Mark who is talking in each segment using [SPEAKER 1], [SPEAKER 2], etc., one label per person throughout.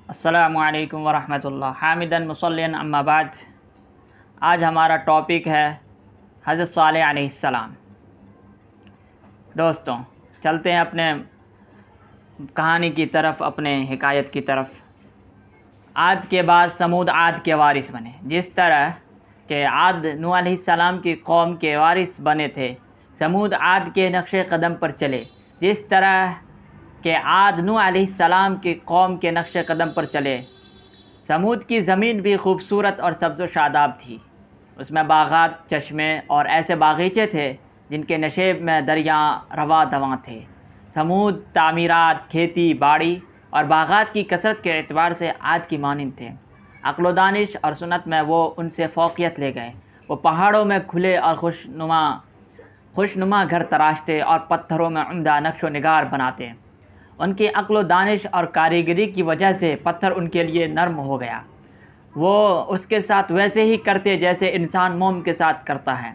[SPEAKER 1] अस्सलामु अलैकुम वरहमतुल्लाह हामिदन मुसल्लिन अम्मा बाद। आज हमारा टॉपिक है हज़रत सालेह अलैहिस्सलाम। दोस्तों, चलते हैं अपने कहानी की तरफ, अपने हिकायत की तरफ। आद के बाद समूद आद के वारिस बने। जिस तरह के आद नूह अलैहिस्सलाम की कौम के वारिस बने थे, समूद आद के नक्शे कदम पर चले। जिस तरह के आद नूह अलैहिस्सलाम की कौम के नक्शे कदम पर चले। समूद की ज़मीन भी खूबसूरत और सब्ज़ व शादाब थी। उसमें बागात, चश्मे और ऐसे बागीचे थे जिनके नशेब में दरिया रवा दवा थे। समूद तामीरात, खेती बाड़ी और बागात की कसरत के एतबार से आद की मानिंद थे। अक्ल व दानिश और सुन्नत में वो उनसे फ़ौक़ियत ले गए। वो पहाड़ों में खुले और खुशनुमा घर तराशते और पत्थरों में उम्दा नक्श व निगार बनाते। उनकी अक्ल व दानिश और कारीगरी की वजह से पत्थर उनके लिए नर्म हो गया। वो उसके साथ वैसे ही करते जैसे इंसान मोम के साथ करता है।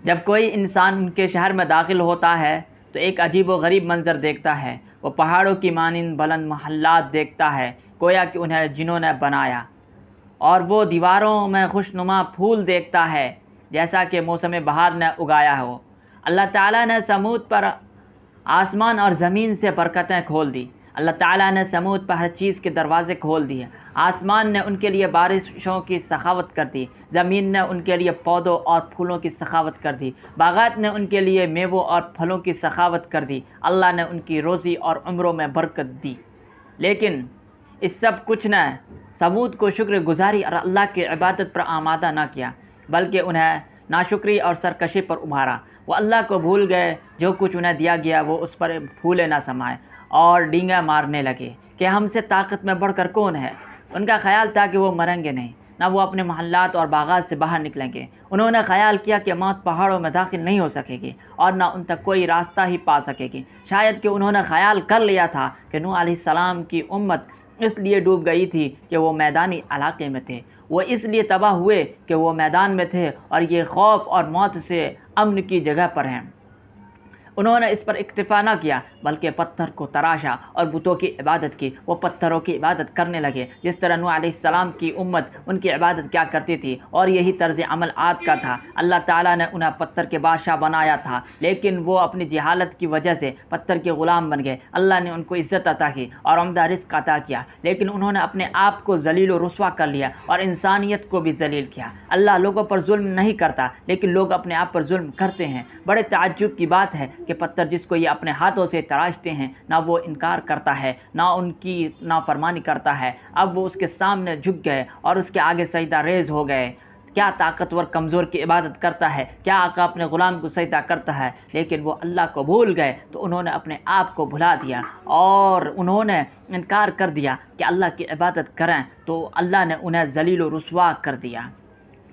[SPEAKER 1] जब कोई इंसान उनके शहर में दाखिल होता है तो एक अजीब व गरीब मंज़र देखता है। वो पहाड़ों की मानिंद बुलंद महल्लात देखता है, गोया कि उन्हें जिन्हों ने बनाया। और वो दीवारों में खुशनुमा फूल देखता है जैसा कि मौसम बहार ने उगाया हो। अल्लाह ताला ने समूद पर आसमान और ज़मीन से बरकतें खोल दी। अल्लाह ताला ने समूद पर हर चीज़ के दरवाज़े खोल दिए। आसमान ने उनके लिए बारिशों की सखावत कर दी। ज़मीन ने उनके लिए पौधों और फूलों की सखावत कर दी। बागात ने उनके लिए मेवों और फलों की सखावत कर दी। अल्लाह ने उनकी रोज़ी और उम्रों में बरकत दी। लेकिन इस सब कुछ ने समूद को शुक्रगुजारी और अल्लाह की इबादत पर आमादा ना किया, बल्कि उन्हें नाशुक्री और सरकशी पर उभारा। वो अल्लाह को भूल गए। जो कुछ उन्हें दिया गया वो उस पर फूले ना समाए और डींगा मारने लगे कि हमसे ताकत में बढ़कर कौन है। उनका ख्याल था कि वो मरेंगे नहीं, ना वो अपने महल्लात और बागात से बाहर निकलेंगे। उन्होंने ख्याल किया कि मौत पहाड़ों में दाखिल नहीं हो सकेगी और ना उन तक कोई रास्ता ही पा सकेगी। शायद कि उन्होंने ख्याल कर लिया था कि नूह अलैहिस्सलाम की उम्मत इसलिए डूब गई थी कि वो मैदानी इलाके में थे। वो इसलिए तबाह हुए कि वो मैदान में थे और ये खौफ और मौत से अमन की जगह पर हैं। उन्होंने इस पर इक्तिफा न किया, बल्कि पत्थर को तराशा और बुतों की इबादत की। वो पत्थरों की इबादत करने लगे जिस तरह नूह अलैहिस्सलाम की उम्मत उनकी इबादत क्या करती थी, और यही तर्ज अमल आद का था। अल्लाह ताला ने उन्हें पत्थर के बादशाह बनाया था, लेकिन वो अपनी जहालत की वजह से पत्थर के ग़ुलाम बन गए। अल्लाह ने उनको इज़्ज़त अता की और उम्दा रिज़्क़ अता किया, लेकिन उन्होंने अपने आप को ज़लील व रुस्वा कर लिया और इंसानियत को भी ज़लील किया। अल्लाह लोगों पर जुल्म नहीं करता, लेकिन लोग अपने आप पर जुल्म करते हैं। बड़े ताज्जुब की बात है कि पत्थर जिसको ये अपने हाथों से तराशते हैं, ना वो इनकार करता है, ना उनकी नाफरमानी करता है। अब वो उसके सामने झुक गए और उसके आगे सजदा रेज़ हो गए। क्या ताकतवर कमज़ोर की इबादत करता है, क्या आका अपने ग़ुलाम को सजदा करता है। लेकिन वो अल्लाह को भूल गए तो उन्होंने अपने आप को भुला दिया और उन्होंने इनकार कर दिया कि अल्लाह की इबादत करें, तो अल्लाह ने उन्हें ज़लील व रुस्वा कर दिया।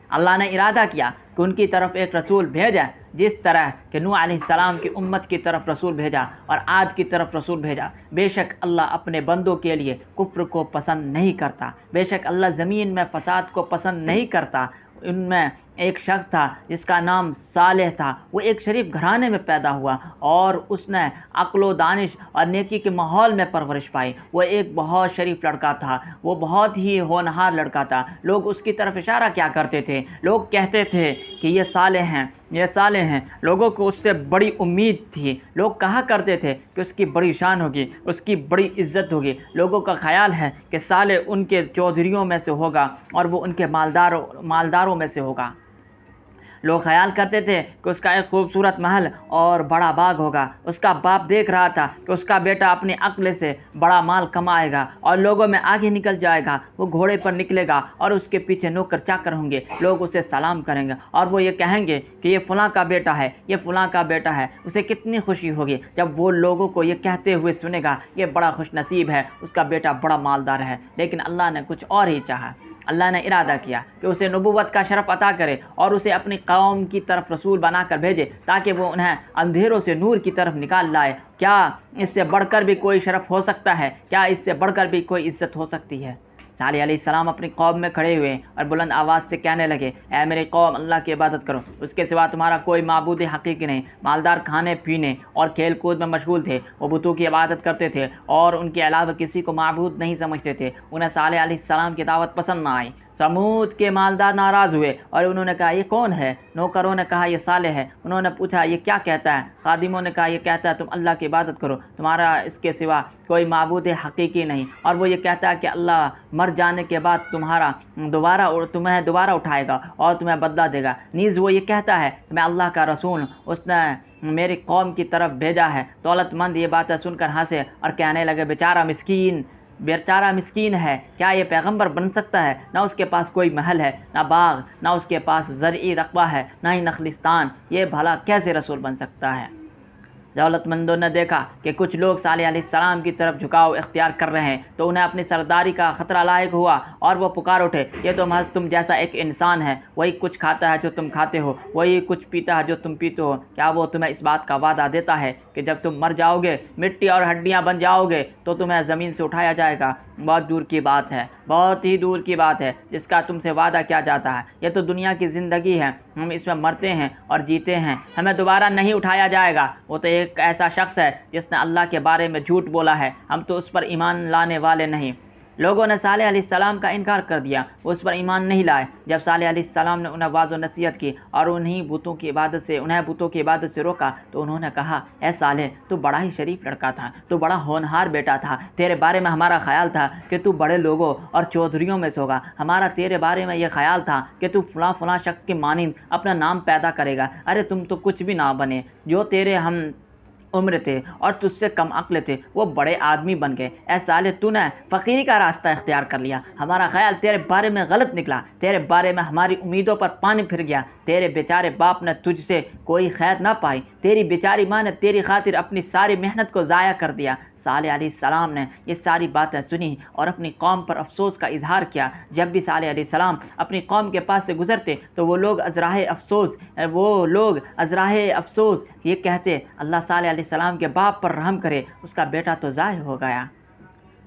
[SPEAKER 1] अल्लाह ने इरादा किया कि उनकी तरफ एक रसूल भेजा, जिस तरह कि नूह अलैहिस्सलाम की उम्मत की तरफ रसूल भेजा और आद की तरफ रसूल भेजा। बेशक अल्लाह अपने बंदों के लिए कुफ्र को पसंद नहीं करता। बेशक अल्लाह ज़मीन में फ़साद को पसंद नहीं करता। उनमें एक शख्स था जिसका नाम सालेह था। वो एक शरीफ घराने में पैदा हुआ और उसने अक्ल व दानिश और नेकी के माहौल में परवरिश पाई। वो एक बहुत शरीफ लड़का था, वो बहुत ही होनहार लड़का था। लोग उसकी तरफ इशारा क्या करते थे, लोग कहते थे कि ये सालेह हैं, ये सालेह हैं। लोगों को उससे बड़ी उम्मीद थी। लोग कहा करते थे कि उसकी बड़ी शान होगी, उसकी बड़ी इज्जत होगी। लोगों का ख्याल है कि सालेह उनके चौधरियों में से होगा और वो उनके मालदारों में से होगा। लोग ख्याल करते थे कि उसका एक खूबसूरत महल और बड़ा बाग होगा। उसका बाप देख रहा था कि उसका बेटा अपनी अक्ल से बड़ा माल कमाएगा और लोगों में आगे निकल जाएगा। वो घोड़े पर निकलेगा और उसके पीछे नौकर चाकर होंगे। लोग उसे सलाम करेंगे और वो ये कहेंगे कि ये फ़लाँ का बेटा है, ये फ़लाँ का बेटा है। उसे कितनी खुशी होगी जब वो लोगों को ये कहते हुए सुनेगा, ये बड़ा खुशनसीब है, उसका बेटा बड़ा मालदार है। लेकिन अल्लाह ने कुछ और ही चाहा। अल्लाह ने इरादा किया कि उसे नबूवत का शरफ़ अता करे और उसे अपनी कौम की तरफ रसूल बनाकर भेजे, ताकि वो उन्हें अंधेरों से नूर की तरफ निकाल लाए। क्या इससे बढ़कर भी कोई शरफ़ हो सकता है? क्या इससे बढ़कर भी कोई इज़्ज़त हो सकती है? सालेह अलैहिस्सलाम अपनी कौम में खड़े हुए और बुलंद आवाज़ से कहने लगे, ऐ मेरी कौम, अल्लाह की इबादत करो, उसके सिवा तुम्हारा कोई माबूद हकीकी नहीं। मालदार खाने पीने और खेल कूद में मशगूल थे। वो बुतों की इबादत करते थे और उनके अलावा किसी को माबूद नहीं समझते थे। उन्हें सालेह अलैहिस्सलाम की दावत पसंद ना आई। समूद के मालदार नाराज़ हुए और उन्होंने कहा, ये कौन है? नौकरों ने कहा, ये सालेह है। उन्होंने पूछा, ये क्या कहता है? खादिमों ने कहा, ये कहता है तुम अल्लाह की इबादत करो, तुम्हारा इसके सिवा कोई माबूद हकीकी नहीं, और वो ये कहता है कि अल्लाह मर जाने के बाद तुम्हें दोबारा उठाएगा और तुम्हें बदला देगा। नीज़ वो ये कहता है कि मैं अल्लाह का रसूल, उसने मेरी कौम की तरफ भेजा है। दौलतमंद ये बातें सुनकर हंसे और कहने लगे, बेचारा मिस्कीन है, क्या ये पैगंबर बन सकता है? ना उसके पास कोई महल है, ना बाग, ना उसके पास ज़रई रकबा है, ना ही नखलिस्तान, ये भला कैसे रसूल बन सकता है? दौलतमंदों ने देखा कि कुछ लोग सालेह अलैहिस्सलाम की तरफ झुकाव इख्तियार कर रहे हैं, तो उन्हें अपनी सरदारी का ख़तरा लायक हुआ और वो पुकार उठे, ये तो महज तुम जैसा एक इंसान है। वही कुछ खाता है जो तुम खाते हो, वही कुछ पीता है जो तुम पीते हो। क्या वो तुम्हें इस बात का वादा देता है कि जब तुम मर जाओगे, मिट्टी और हड्डियाँ बन जाओगे, तो तुम्हें ज़मीन से उठाया जाएगा? बहुत दूर की बात है, बहुत ही दूर की बात है जिसका तुमसे वादा किया जाता है। ये तो दुनिया की ज़िंदगी है, हम इसमें मरते हैं और जीते हैं, हमें दोबारा नहीं उठाया जाएगा। वो तो एक ऐसा शख्स है जिसने अल्लाह के बारे में झूठ बोला है, हम तो उस पर ईमान लाने वाले नहीं। लोगों ने सालेह अलैहिस्सलाम का इनकार कर दिया, वो उस पर ईमान नहीं लाए। जब सालेह अलैहिस्सलाम ने उन्हें वाज़ नसीहत की और उन्हें बुतों की इबादत से रोका, तो उन्होंने कहा, ऐ सालेह, तू बड़ा ही शरीफ लड़का था, तू बड़ा होनहार बेटा था। तेरे बारे में हमारा ख्याल था कि तू बड़े लोगों और चौधरियों में से होगा। हमारा तेरे बारे में यह ख्याल था कि तू फ़लाँ शख्स की मानिंद अपना नाम पैदा करेगा। अरे तुम तो कुछ भी ना बने, जो तेरे हम उम्र थे और तुझसे कम अक्ल थे, वो बड़े आदमी बन गए। ऐ साले, तूने फ़कीरी का रास्ता इख्तियार कर लिया। हमारा ख्याल तेरे बारे में गलत निकला, तेरे बारे में हमारी उम्मीदों पर पानी फिर गया। तेरे बेचारे बाप ने तुझसे कोई खैर ना पाई, तेरी बेचारी माँ ने तेरी खातिर अपनी सारी मेहनत को ज़ाया कर दिया। सालेह अलैहिस्सलाम ने ये सारी बातें सुनी और अपनी कौम पर अफसोस का इजहार किया। जब भी सालेह अलैहिस्सलाम अपनी कौम के पास से गुजरते तो वो लोग अज़राहे अफसोस ये कहते, अल्लाह सालेह अलैहिस्सलाम के बाप पर रहम करे, उसका बेटा तो ज़ाहिर हो गया।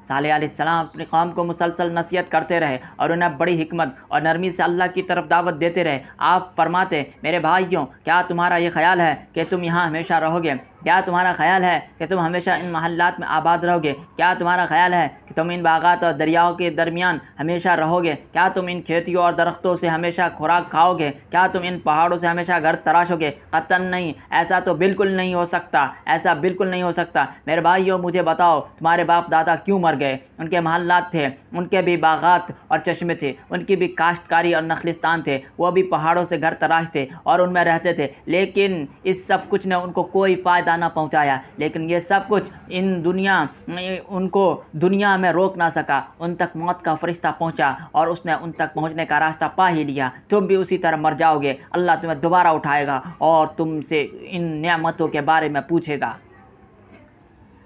[SPEAKER 1] सालेह अलैहिस्सलाम अपनी कौम को मुसलसल नसीहत करते रहे और उन्हें बड़ी हिकमत और नरमी से अल्लाह की तरफ दावत देते रहे। आप फरमाते, मेरे भाइयों, क्या तुम्हारा ये ख्याल है कि तुम यहाँ हमेशा रहोगे? क्या तुम्हारा ख्याल है कि तुम हमेशा इन महल्लात में आबाद रहोगे? क्या तुम्हारा ख्याल है कि तुम इन बागात और दरियाओं के दरमियान हमेशा रहोगे? क्या तुम इन खेतियों और दरख्तों से हमेशा खुराक खाओगे? क्या तुम इन पहाड़ों से हमेशा घर तराशोगे? कतन नहीं, ऐसा तो बिल्कुल नहीं हो सकता, ऐसा बिल्कुल नहीं हो सकता। मेरे भाइयों, मुझे बताओ, तुम्हारे बाप दादा क्यों मर गए? उनके महल्लात थे, उनके भी बागात और चश्मे थे, उनकी भी काश्तकारी और नखलिस्तान थे, वो भी पहाड़ों से घर तराश थे और उनमें रहते थे, लेकिन इस सब कुछ ने उनको कोई फ़ायदा ना पहुंचाया। लेकिन ये सब कुछ उनको दुनिया में रोक ना सका। उन तक मौत का फरिश्ता पहुंचा और उसने उन तक पहुंचने का रास्ता पा ही लिया। तुम भी उसी तरह मर जाओगे, अल्लाह तुम्हें दोबारा उठाएगा और तुमसे इन नेमतों के बारे में पूछेगा।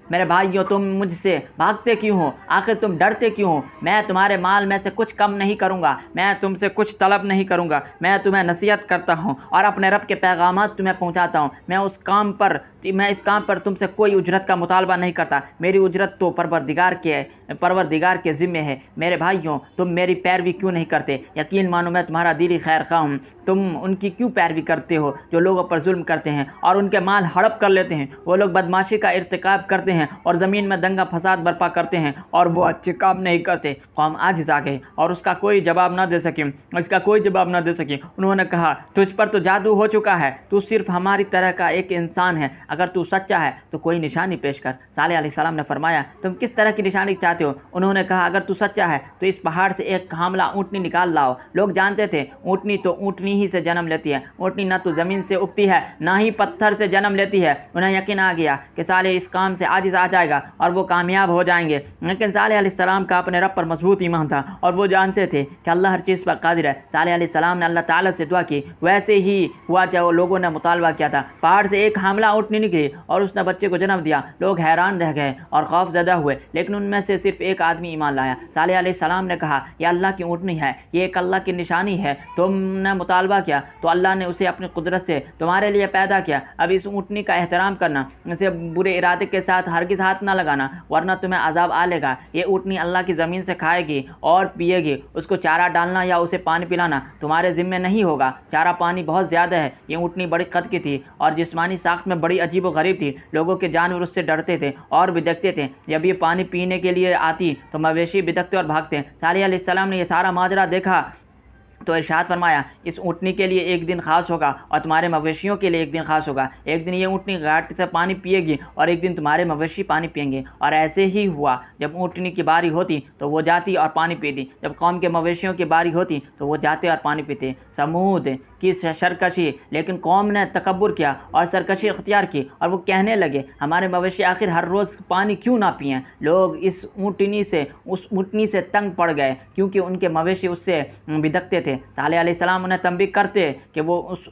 [SPEAKER 1] मेरे भाइयों, तुम मुझसे भागते क्यों हो? आखिर तुम डरते क्यों हो? मैं तुम्हारे माल में से कुछ कम नहीं करूँगा, मैं तुमसे कुछ तलब नहीं करूँगा। मैं तुम्हें नसीहत करता हूँ और अपने रब के पैगामात तुम्हें पहुँचाता हूँ। मैं इस काम पर तुमसे कोई उजरत का मुतालबा नहीं करता। मेरी उजरत तो परवरदिगार के ज़िम्मे है। मेरे भाइयों, तुम मेरी पैरवी क्यों नहीं करते? यकीन मानो मैं तुम्हारा दिली खैर खा हूँ। तुम उनकी क्यों पैरवी करते हो जो लोगों पर जुल्म करते हैं और उनके माल हड़प कर लेते हैं? वो लोग बदमाशी का इर्तिकाब करते हैं और ज़मीन में दंगा फसाद बर्पा करते हैं और वो अच्छे काम नहीं करते। कौम आजिज़ आ गई और इसका कोई जवाब ना दे सकी। उन्होंने कहा, तुझ पर तो जादू हो चुका है, तू सिर्फ हमारी तरह का एक इंसान है। अगर तू सच्चा है तो कोई निशानी पेश कर। सालेह अलैहिस्सलाम ने फरमाया, तुम किस तरह की निशानी चाहते हो? उन्होंने कहा, अगर तू सच्चा है तो इस पहाड़ से एक हामला ऊँटनी निकाल लाओ। लोग जानते थे ऊँटनी तो ऊँटनी ही से जन्म लेती है, ऊँटनी ना तो ज़मीन से उगती है ना ही पत्थर से जन्म लेती है। उन्हें यकीन आ गया कि सालेह इस काम से आजिज़ आ जाएगा और वो कामयाब हो जाएंगे। लेकिन सालेह अलैहिस्सलाम का अपने रब पर मजबूत ईमान था और वो जानते थे कि अल्लाह हर चीज़ पर कादिर है। सालेह अलैहिस्सलाम ने अल्लाह ताला से दुआ की, वैसे ही हुआ जो लोगों ने मुतालबा किया था। पहाड़ से एक हामला ऊँटनी निकली और उसने बच्चे को जन्म दिया। लोग हैरान रह गए और खौफजदा हुए, लेकिन उनमें से सिर्फ एक आदमी ईमान लाया। सालेह अलैहिस्सलाम ने कहा, यह अल्लाह की ऊँटनी है, ये एक अल्लाह की निशानी है। तुमने मुतालबा किया तो अल्लाह ने उसे अपनी कुदरत से तुम्हारे लिए पैदा किया। अब इस ऊँटनी का एहतराम करना, इसे बुरे इरादे के साथ हरगिज़ हाथ ना लगाना, वरना तुम्हें अजाब आ लेगा। ये ऊँटनी अल्लाह की ज़मीन से खाएगी और पिएगी, उसको चारा डालना या उसे पानी पिलाना तुम्हारे ज़िम्मे नहीं होगा। चारा पानी बहुत ज़्यादा है। ये ऊँटनी बड़ी कद की थी और जिस्मानी साख्त में बड़ी अजीब व गरीब थी। लोगों के जानवर उससे डरते थे और भी देखते थे। जब ये पानी पीने के लिए आती तो मवेशी बिदकते और भागते। सालेह अलैहिस्सलाम ने यह सारा माजरा देखा तो इरशाद फरमाया, इस ऊँटनी के लिए एक दिन ख़ास होगा और तुम्हारे मवेशियों के लिए एक दिन ख़ास होगा। एक दिन ये ऊँटनी घाट से पानी पिएगी और एक दिन तुम्हारे मवेशी पानी पिएंगे। और ऐसे ही हुआ। जब ऊँटनी की बारी होती तो वो जाती और पानी पीती, जब कौम के मवेशियों की बारी होती तो वो जाते और पानी पीते। समूद की सरकशी, लेकिन कौम ने तकब्बुर किया और सरकशी इख्तियार की और वो कहने लगे, हमारे मवेशी आखिर हर रोज़ पानी क्यों ना पिएँ। लोग इस उस ऊँटनी से तंग पड़ गए क्योंकि उनके मवेशी उससे बिदकते थे। सालेह अलैहिस्सलाम उन्हें तंबीह करते कि वो उस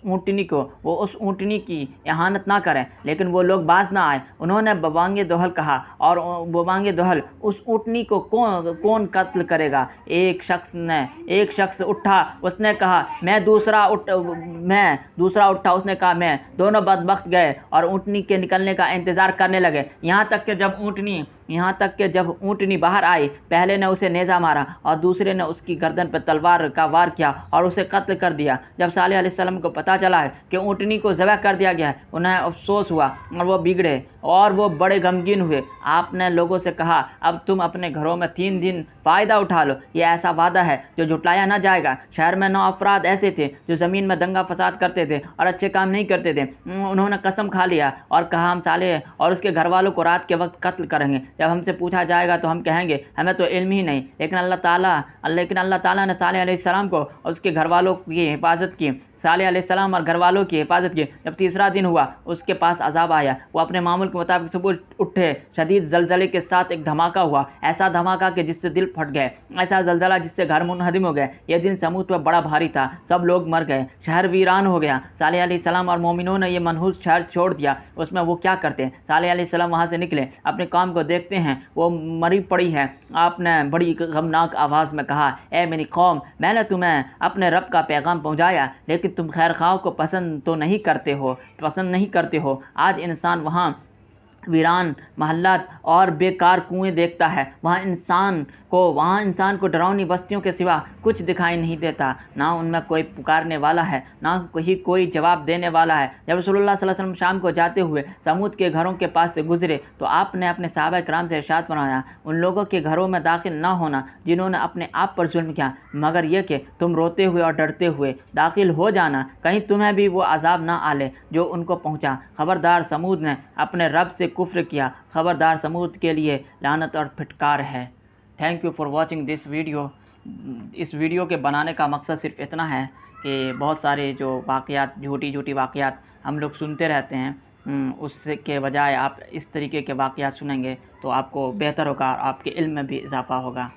[SPEAKER 1] ऊँटनी की इहानत ना करें, लेकिन वो लोग बाज ना आए। उन्होंने बवांगे दोहल कहा और बवांगे दोहल, उस ऊँटनी को कौन कत्ल करेगा। एक शख्स उठा, उसने कहा मैं दूसरा उठा, उसने कहा मैं। दोनों बदबख्त गए और ऊँटनी के निकलने का इंतज़ार करने लगे। यहाँ तक कि जब ऊँटनी बाहर आई, पहले ने उसे नेज़ा मारा और दूसरे ने उसकी गर्दन पर तलवार का वार किया और उसे कत्ल कर दिया। जब सालेह अलैहिस्सलाम को पता चला है कि ऊँटनी को ज़बह कर दिया गया है, उन्हें अफसोस हुआ और वो बिगड़े और वो बड़े गमगीन हुए। आपने लोगों से कहा, अब तुम अपने घरों में 3 दिन फ़ायदा उठा लो। ये ऐसा वादा है जो झुटलाया ना जाएगा। शहर में 9 अफराद ऐसे थे जो ज़मीन में दंगा फसाद करते थे और अच्छे काम नहीं करते थे। उन्होंने कसम खा लिया और कहा, हम सालेह और उसके घर वालों को रात के वक्त कत्ल करेंगे। जब हमसे पूछा जाएगा तो हम कहेंगे, हमें तो इल्म ही नहीं। लेकिन अल्लाह ताला ने सालेह अलैहिस्सलाम को और उसके घर वालों की हिफाजत की। सालेह अलैहिस्सलाम और घर वालों की हिफाजत की। जब तीसरा दिन हुआ, उसके पास अजाब आया। वो अपने मामूल के मुताबिक सुबह उठे। शदीद जलजले के साथ एक धमाका हुआ, ऐसा धमाका कि जिससे दिल फट गए, ऐसा जलजला जिससे घर मुनहदिम हो गए। यह दिन समूद पर बड़ा भारी था, सब लोग मर गए, शहर वीरान हो गया। सालेह अलैहिस्सलाम और मोमिनों ने यह मनहूस शहर छोड़ दिया, उसमें वो क्या करते। सालेह अलैहिस्सलाम वहाँ से निकले, अपने काम को देखते हैं, वो मरी पड़ी है। आपने बड़ी गमनाक आवाज़ में कहा, ए मेरी कौम, मैंने तुम्हें अपने रब का पैगाम पहुँचाया, लेकिन तुम खैरखाओं को पसंद नहीं करते हो। आज इंसान वहाँ वीरान महल्लात और बेकार कुएं देखता है। वहाँ इंसान को डरावनी बस्तियों के सिवा कुछ दिखाई नहीं देता। ना उनमें कोई पुकारने वाला है, ना कोई जवाब देने वाला है। जब रसूलुल्लाह सल्लल्लाहु अलैहि वसल्लम शाम को जाते हुए समूद के घरों के पास से गुजरे तो आपने अपने सहाबा किराम से इरशाद फरमाया, उन लोगों के घरों में दाखिल ना होना जिन्होंने अपने आप पर जुल्म किया, मगर यह कि तुम रोते हुए और डरते हुए दाखिल हो जाना, कहीं तुम्हें भी वो अजाब ना आ ले जो उनको पहुँचा। खबरदार समूद ने अपने रब से कुफ्र किया। खबरदार समूद के लिए लानत और फिटकार है। Thank you for watching this video. इस वीडियो के बनाने का मकसद सिर्फ इतना है कि बहुत सारे जो वाक़यात, झूठी वाक़यात हम लोग सुनते रहते हैं, उससे के बजाय आप इस तरीके के वाक़यात सुनेंगे तो आपको बेहतर होगा, आपके इल्म में भी इजाफ़ा होगा।